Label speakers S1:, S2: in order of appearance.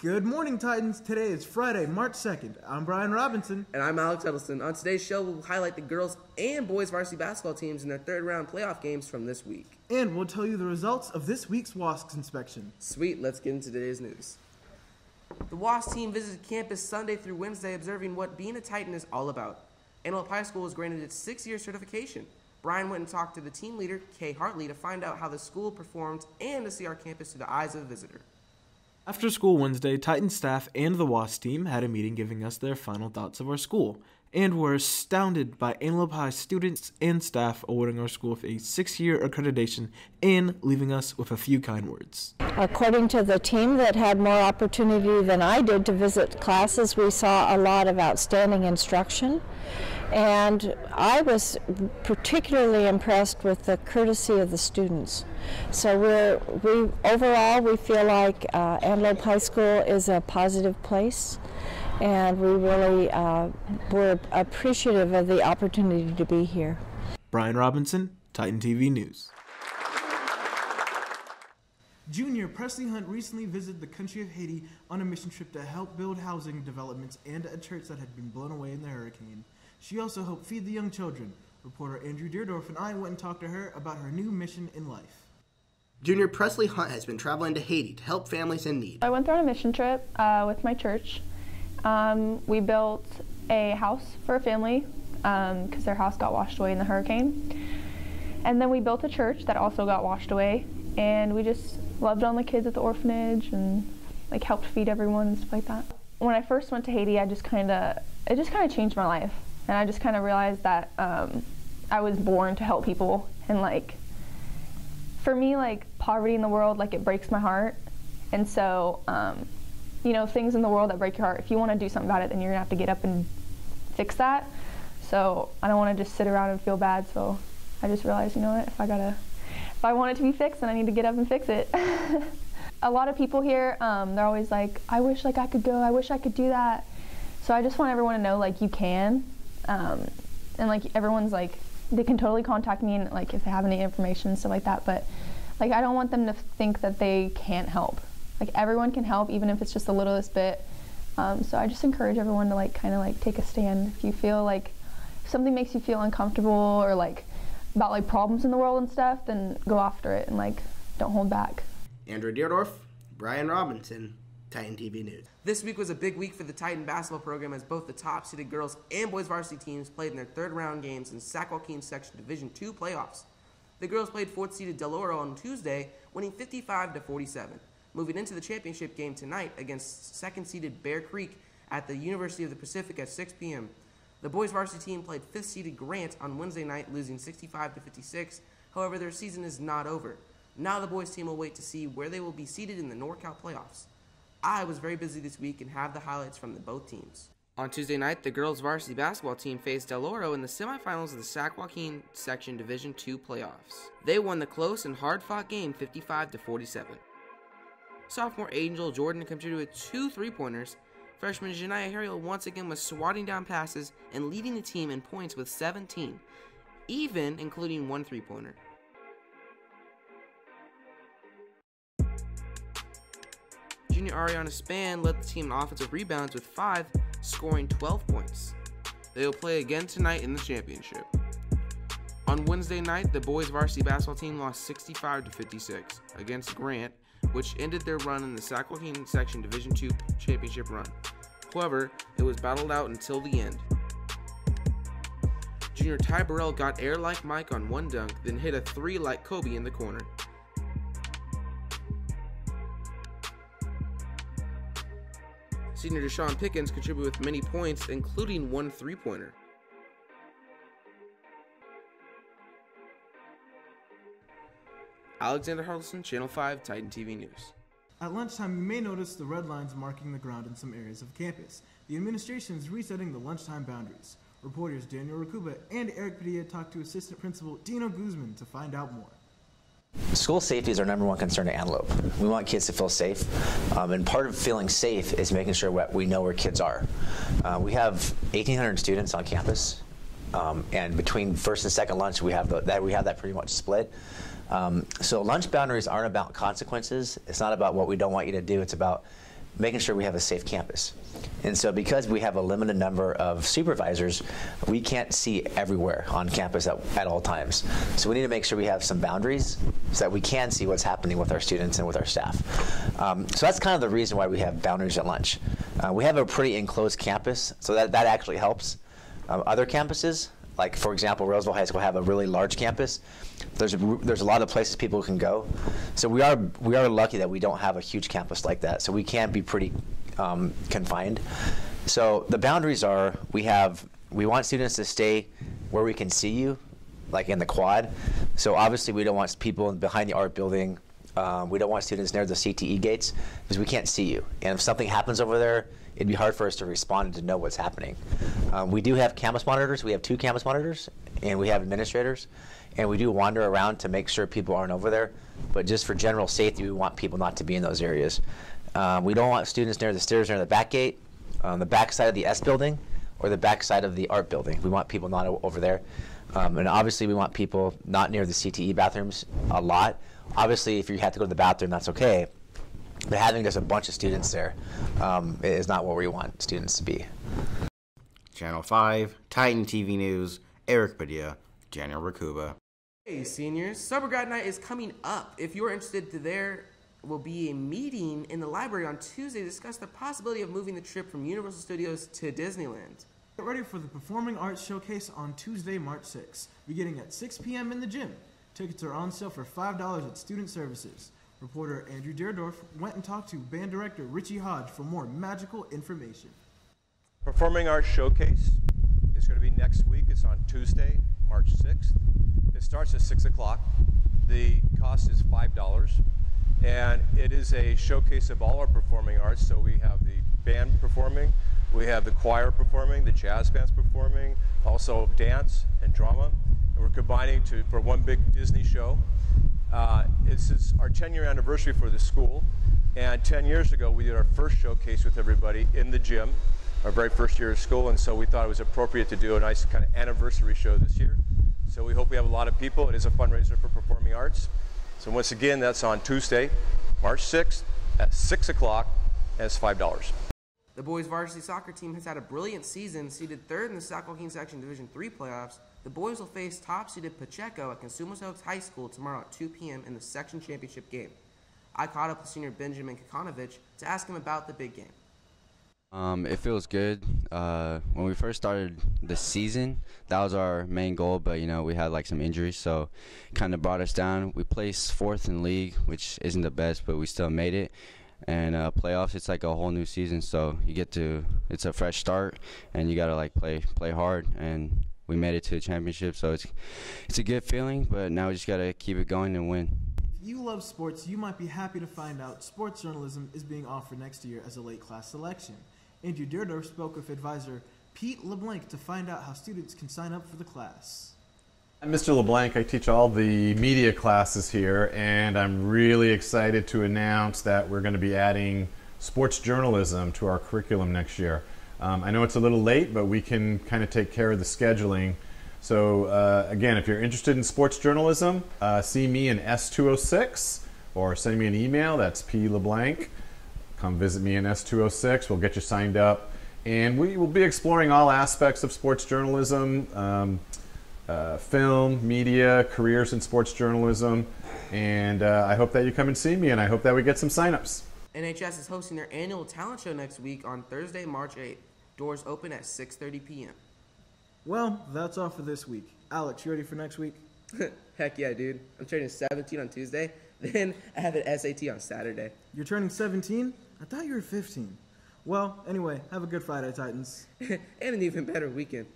S1: Good morning, Titans. Today is Friday, March 2nd. I'm Brian Robinson.
S2: And I'm Alex Edelston. On today's show, we'll highlight the girls and boys varsity basketball teams in their third-round playoff games from this week.
S1: And we'll tell you the results of this week's WASC inspection.
S2: Sweet, let's get into today's news. The WASC team visited campus Sunday through Wednesday, observing what being a Titan is all about. Antelope High School was granted its 6-year certification. Brian went and talked to the team leader, Kay Hartley, to find out how the school performed and to see our campus through the eyes of a visitor.
S1: After school Wednesday, Titan staff and the WASC team had a meeting giving us their final thoughts of our school, and were astounded by Antelope High students and staff awarding our school with a 6-year accreditation and leaving us with a few kind words.
S3: According to the team that had more opportunity than I did to visit classes, we saw a lot of outstanding instruction. And I was particularly impressed with the courtesy of the students. So overall we feel like Antelope High School is a positive place, and we really were appreciative of the opportunity to be here.
S1: Brian Robinson, Titan TV News. Junior Presley Hunt recently visited the country of Haiti on a mission trip to help build housing developments and a church that had been blown away in the hurricane. She also helped feed the young children. Reporter Andrew Deerdorf and I went and talked to her about her new mission in life.
S4: Junior Presley Hunt has been traveling to Haiti to help families in need.
S5: I went there on a mission trip with my church. We built a house for a family because their house got washed away in the hurricane. And then we built a church that also got washed away. And we just loved on the kids at the orphanage and helped feed everyone and stuff like that. When I first went to Haiti, it just kind of changed my life. And I just kind of realized that I was born to help people. And for me, poverty in the world, it breaks my heart. And so, things in the world that break your heart, if you want to do something about it, then you're gonna have to get up and fix that. So I don't want to just sit around and feel bad. So I just realized, you know what, if I want it to be fixed, then I need to get up and fix it. A lot of people here, they're always like, I wish I could go, I wish I could do that. So I just want everyone to know you can. And everyone's they can totally contact me and if they have any information and stuff like that, but I don't want them to think that they can't help. Everyone can help, even if it's just the littlest bit. So I just encourage everyone to take a stand. If you feel if something makes you feel uncomfortable or about problems in the world and stuff, then go after it and don't hold back.
S4: Andrew Deerdorf, Brian Robinson, Titan TV News.
S2: This week was a big week for the Titan basketball program as both the top-seeded girls and boys varsity teams played in their third-round games in Sac Joaquin Section Division II playoffs. The girls played fourth-seeded Del Oro on Tuesday, winning 55-47. Moving into the championship game tonight against second-seeded Bear Creek at the University of the Pacific at 6 p.m. The boys varsity team played fifth-seeded Grant on Wednesday night, losing 65-56. However, their season is not over. Now the boys team will wait to see where they will be seated in the NorCal playoffs. I was very busy this week and have the highlights from both teams. On Tuesday night, the girls varsity basketball team faced Del Oro in the semifinals of the Sac Joaquin Section Division II playoffs. They won the close and hard-fought game 55-47. Sophomore Angel Jordan contributed with 2 3-pointers. Freshman Janiyah Harrell once again was swatting down passes and leading the team in points with 17, even including 1 3-pointer. Junior Ariana Span led the team in offensive rebounds with 5, scoring 12 points. They will play again tonight in the championship. On Wednesday night, the boys varsity basketball team lost 65-56 against Grant, which ended their run in the Sac Joaquin Section Division II championship run. However, it was battled out until the end. Junior Ty Burrell got air like Mike on one dunk, then hit a 3 like Kobe in the corner. Senior Deshaun Pickens contributed with many points, including 1 3-pointer. Alexander Harlson, Channel 5, Titan TV News.
S1: At lunchtime, you may notice the red lines marking the ground in some areas of campus. The administration is resetting the lunchtime boundaries. Reporters Daniel Rakuba and Eric Padilla talked to Assistant Principal Dino Guzman to find out more.
S6: School safety is our #1 concern at Antelope. We want kids to feel safe, and part of feeling safe is making sure we know where kids are. We have 1,800 students on campus, and between first and second lunch, we have that pretty much split. So lunch boundaries aren't about consequences. It's not about what we don't want you to do. It's about making sure we have a safe campus. And so because we have a limited number of supervisors, we can't see everywhere on campus at all times. So we need to make sure we have some boundaries so that we can see what's happening with our students and with our staff. So that's kind of the reason why we have boundaries at lunch. We have a pretty enclosed campus, so that actually helps. Other campuses, like for example, Roseville High School have a really large campus. There's a lot of places people can go. So we are lucky that we don't have a huge campus like that. So we can be pretty confined. So the boundaries are, we want students to stay where we can see you, like in the quad. So obviously we don't want people behind the art building. We don't want students near the CTE gates because we can't see you. And if something happens over there, it'd be hard for us to respond and to know what's happening. We do have campus monitors. We have 2 campus monitors, and we have administrators. And we do wander around to make sure people aren't over there. But just for general safety, we want people not to be in those areas. We don't want students near the stairs near the back gate, the back side of the S building, or the back side of the art building. We want people not over there. And obviously, we want people not near the CTE bathrooms a lot. Obviously, if you have to go to the bathroom, that's okay. But having just a bunch of students there is not where we want students to be.
S7: Channel 5, Titan TV News, Eric Padilla, Daniel Rakuba.
S2: Hey seniors, Summer Grad Night is coming up. If you're interested, there will be a meeting in the library on Tuesday to discuss the possibility of moving the trip from Universal Studios to Disneyland.
S1: Get ready for the Performing Arts Showcase on Tuesday, March 6th, beginning at 6 p.m. in the gym. Tickets are on sale for $5 at Student Services. Reporter Andrew Deerdorf went and talked to band director Richie Hodge for more magical information.
S8: Performing Arts Showcase is going to be next week. It's on Tuesday, March 6th. It starts at 6 o'clock. The cost is $5. And it is a showcase of all our performing arts. So we have the band performing, we have the choir performing, the jazz bands performing, also dance and drama. And we're combining for one big Disney show. This is our 10-year anniversary for the school. And 10 years ago, we did our first showcase with everybody in the gym, our very first year of school. And so we thought it was appropriate to do a nice kind of anniversary show this year. So we hope we have a lot of people. It is a fundraiser for performing arts. So once again, that's on Tuesday, March 6th at 6 o'clock, and it's $5.
S2: The boys varsity soccer team has had a brilliant season, seeded 3rd in the Sac-Joaquin Section Division III playoffs. The boys will face top-seeded Pacheco at Consumos Oaks High School tomorrow at 2 p.m. in the section championship game. I caught up with senior Benjamin Kakanovich to ask him about the big game.
S9: It feels good. When we first started the season, that was our main goal, but we had like some injuries, so kind of brought us down. We placed 4th in league, which isn't the best, but we still made it. And playoffs, it's like a whole new season, so it's a fresh start, and you gotta like play hard. And we made it to the championship, so it's a good feeling. But now we just gotta keep it going and win.
S1: If you love sports, you might be happy to find out sports journalism is being offered next year as a late class selection. Andrew Deerdorf spoke with advisor Pete LeBlanc to find out how students can sign up for the class.
S10: I'm Mr. LeBlanc. I teach all the media classes here, and I'm really excited to announce that we're going to be adding sports journalism to our curriculum next year. I know it's a little late, but we can kind of take care of the scheduling. So again, if you're interested in sports journalism, see me in S206 or send me an email. That's P. LeBlanc. Come visit me in S206. We'll get you signed up. And we will be exploring all aspects of sports journalism, film, media, careers in sports journalism. And I hope that you come and see me, and I hope that we get some signups.
S2: NHS is hosting their annual talent show next week on Thursday, March 8th. Doors open at 6:30 p.m.
S1: Well, that's all for this week. Alex, you ready for next week?
S2: Heck yeah, dude. I'm turning 17 on Tuesday. Then I have an SAT on Saturday.
S1: You're turning 17? I thought you were 15. Well, anyway, have a good Friday, Titans.
S2: And an even better weekend.